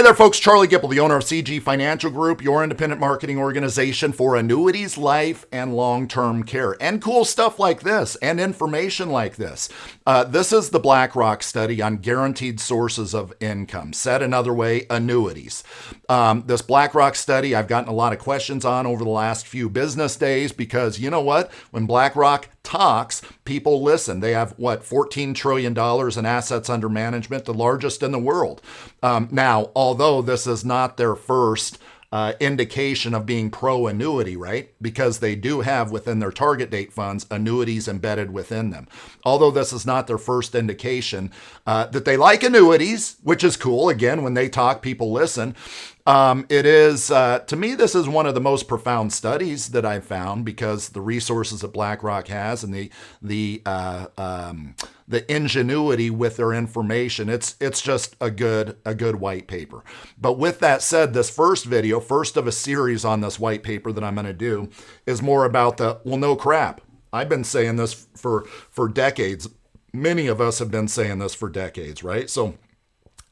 there, folks. Charlie Gipple, the owner of CG Financial Group, your independent marketing organization for annuities, life, and long-term care. And cool stuff like this and information like this. This is the BlackRock study on guaranteed sources of income. Said another way, annuities. This BlackRock study I've gotten a lot of questions on over the last few business days because you know what? When BlackRock talks, people listen. They have, $14 trillion in assets under management, the largest in the world. Now, although this is not their first indication of being pro-annuity, right? Because they do have within their target date funds annuities embedded within them. Although this is not their first indication that they like annuities, which is cool. Again, when they talk, people listen. It is, to me, this is one of the most profound studies that I've found because the resources that BlackRock has and the ingenuity with their information, it's just a good white paper. But with that said, this first video, first of a series on this white paper that I'm going to do, is more about no crap. I've been saying this for decades. Many of us have been saying this for decades, right? So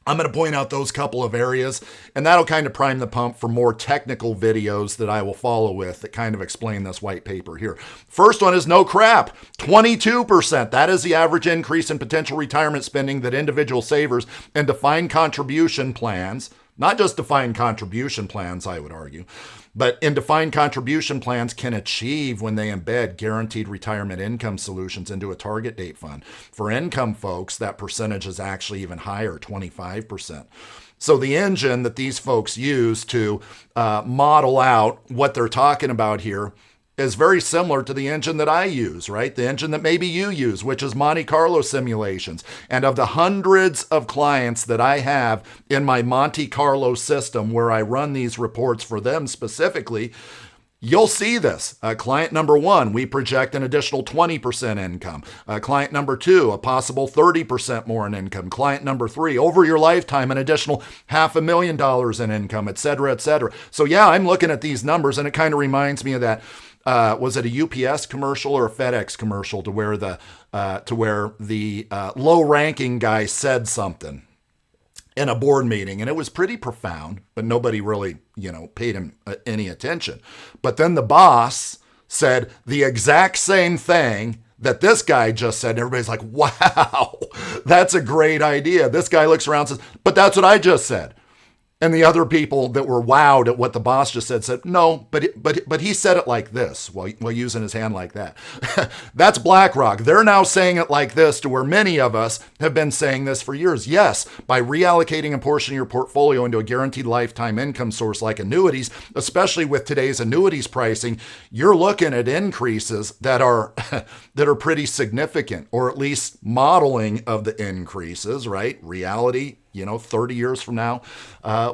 I'm going to point out those couple of areas, and that'll kind of prime the pump for more technical videos that I will follow with that kind of explain this white paper here. First one is no crap, 22%. That is the average increase in potential retirement spending that individual savers and defined contribution plans, not just defined contribution plans, I would argue, but in defined contribution plans can achieve when they embed guaranteed retirement income solutions into a target date fund. For income folks, that percentage is actually even higher, 25%. So the engine that these folks use to model out what they're talking about here is very similar to the engine that I use, right? The engine that maybe you use, which is Monte Carlo simulations. And of the hundreds of clients that I have in my Monte Carlo system where I run these reports for them specifically, you'll see this. Client number one, we project an additional 20% income. Client number two, a possible 30% more in income. Client number three, over your lifetime, an additional $500,000 in income, et cetera, et cetera. So yeah, I'm looking at these numbers and it kind of reminds me of that. Was it a UPS commercial or a FedEx commercial to where the low-ranking guy said something in a board meeting, and it was pretty profound, but nobody really, paid him any attention. But then the boss said the exact same thing that this guy just said, and everybody's like, wow, that's a great idea. This guy looks around and says, but that's what I just said. And the other people that were wowed at what the boss just said, no, but he said it like this while using his hand like that. That's BlackRock. They're now saying it like this to where many of us have been saying this for years. Yes, by reallocating a portion of your portfolio into a guaranteed lifetime income source like annuities, especially with today's annuities pricing, you're looking at increases that are pretty significant, or at least modeling of the increases, right? Reality, 30 years from now,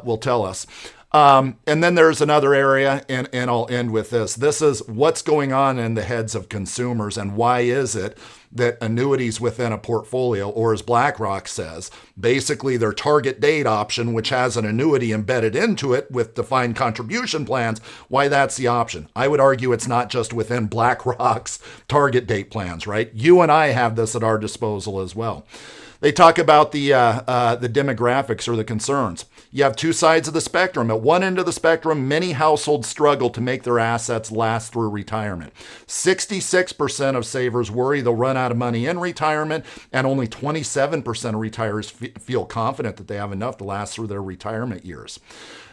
will tell us. And then there's another area, and I'll end with this. This is what's going on in the heads of consumers, and why is it that annuities within a portfolio, or as BlackRock says, basically their target date option, which has an annuity embedded into it with defined contribution plans, why that's the option. I would argue it's not just within BlackRock's target date plans, right? You and I have this at our disposal as well. They talk about the demographics or the concerns. You have two sides of the spectrum. At one end of the spectrum, many households struggle to make their assets last through retirement. 66% of savers worry they'll run out of money in retirement, and only 27% of retirees feel confident that they have enough to last through their retirement years.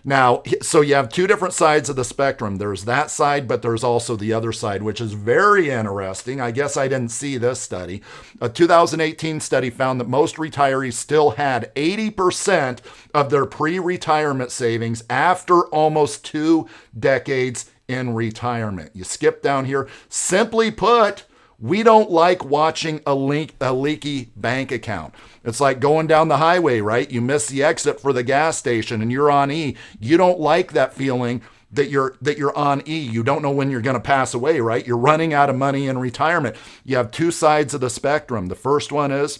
Now, so you have two different sides of the spectrum. There's that side, but there's also the other side, which is very interesting. I guess I didn't see this study. A 2018 study found that most retirees still had 80% of their pre-retirement savings after almost 2 decades in retirement. You skip down here. Simply put, we don't like watching a leaky bank account. It's like going down the highway, right? You miss the exit for the gas station and you're on E. You don't like that feeling that you're on E. You don't know when you're going to pass away, right? You're running out of money in retirement. You have two sides of the spectrum. The first one is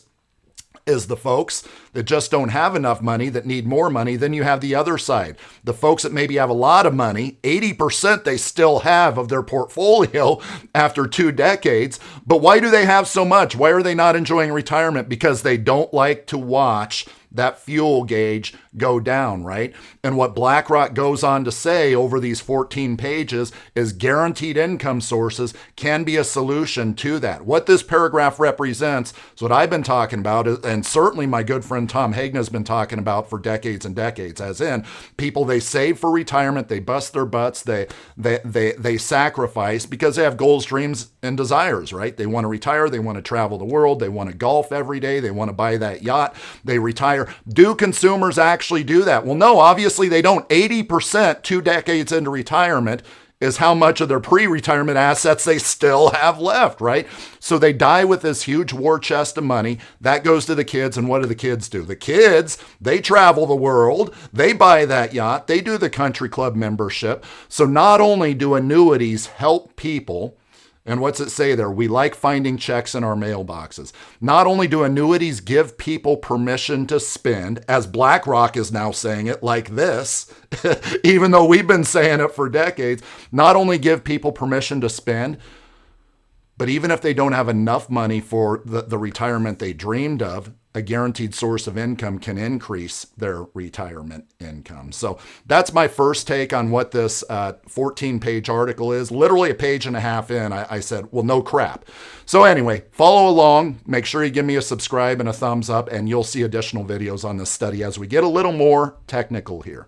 the folks that just don't have enough money, that need more money. Then you have the other side. The folks that maybe have a lot of money, 80% they still have of their portfolio after 2 decades. But why do they have so much? Why are they not enjoying retirement? Because they don't like to watch that fuel gauge go down, right? And what BlackRock goes on to say over these 14 pages is guaranteed income sources can be a solution to that. What this paragraph represents is what I've been talking about, and certainly my good friend Tom Hagen has been talking about for decades and decades, as in people, they save for retirement, they bust their butts, they sacrifice because they have goals, dreams, and desires, right? They want to retire, they want to travel the world, they want to golf every day, they want to buy that yacht, they retire. Do consumers actually do that? Well, no, obviously they don't. 80% 2 decades into retirement is how much of their pre-retirement assets they still have left, right? So they die with this huge war chest of money. That goes to the kids, and what do the kids do? The kids, they travel the world, they buy that yacht, they do the country club membership. So not only do annuities help people, and what's it say there? We like finding checks in our mailboxes. Not only do annuities give people permission to spend, as BlackRock is now saying it like this, even though we've been saying it for decades, not only give people permission to spend, but even if they don't have enough money for the retirement they dreamed of, a guaranteed source of income can increase their retirement income. So that's my first take on what this 14-page article is. Literally a page and a half in, I said, well, no crap. So anyway, follow along. Make sure you give me a subscribe and a thumbs up, and you'll see additional videos on this study as we get a little more technical here.